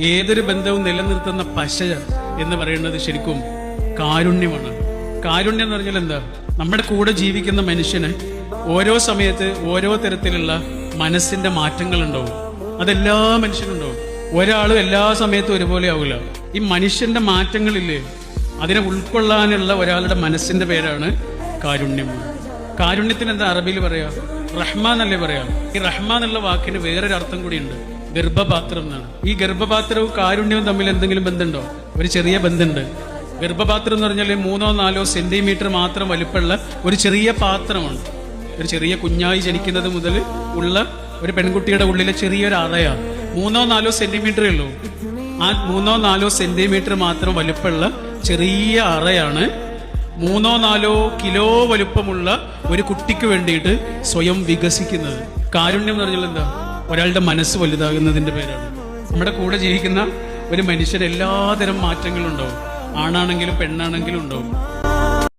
ഏതൊരു ബന്ധവും നിലനിർത്തുന്ന പശ എന്ന് പറയുന്നത് ശരിക്കും കാരുണ്യമാണ്. കാരുണ്യം എന്ന് പറഞ്ഞാൽ എന്താ? നമ്മുടെ കൂടെ ജീവിക്കുന്ന മനുഷ്യന് ഓരോ സമയത്ത് ഓരോ തരത്തിലുള്ള മനസ്സിന്റെ മാറ്റങ്ങൾ ഉണ്ടാവും. അതെല്ലാ മനുഷ്യനുണ്ടാവും. ഒരാളും എല്ലാ സമയത്തും ഒരുപോലെ ആവില്ല. ഈ മനുഷ്യന്റെ മാറ്റങ്ങളില്ലേ, അതിനെ ഉൾക്കൊള്ളാനുള്ള ഒരാളുടെ മനസ്സിന്റെ പേരാണ് കാരുണ്യം. കാരുണ്യത്തിന് എന്താ അറബിയിൽ പറയാ? റഹ്മാൻ അല്ലേ പറയാ. ഈ റഹ്മാൻ എന്നുള്ള വാക്കിന് വേറൊരു അർത്ഥം കൂടിയുണ്ട്, ഗർഭപാത്രം എന്നാണ്. ഈ ഗർഭപാത്രവും കാരുണ്യവും തമ്മിൽ എന്തെങ്കിലും ബന്ധമുണ്ടോ? ഒരു ചെറിയ ബന്ധമുണ്ട്. ഗർഭപാത്രം എന്ന് പറഞ്ഞാൽ 3-4 സെന്റിമീറ്റർ മാത്രം വലിപ്പമുള്ള ഒരു ചെറിയ പാത്രമാണ്. ഒരു ചെറിയ കുഞ്ഞായി ജനിക്കുന്നത് മുതൽ ഉള്ള ഒരു പെൺകുട്ടിയുടെ ഉള്ളിലെ ചെറിയൊരു അറയാണ്. 3-4 സെന്റിമീറ്ററേ ഉള്ളൂ. ആ 3-4 സെന്റിമീറ്റർ മാത്രം വലിപ്പമുള്ള ചെറിയ അറയാണ് 3-4 കിലോ വലുപ്പമുള്ള ഒരു കുട്ടിക്ക് വേണ്ടിയിട്ട് സ്വയം വികസിക്കുന്നത്. കാരുണ്യം എന്ന് പറഞ്ഞാൽ എന്താ? ഒരാളുടെ മനസ്സ് വലുതാകുന്നതിന്റെ പേരാണ്. നമ്മുടെ കൂടെ ജീവിക്കുന്ന ഒരു മനുഷ്യന് എല്ലാതരം മാറ്റങ്ങളും ഉണ്ടാവും. ആണാണെങ്കിലും പെണ്ണാണെങ്കിലും ഉണ്ടാവും.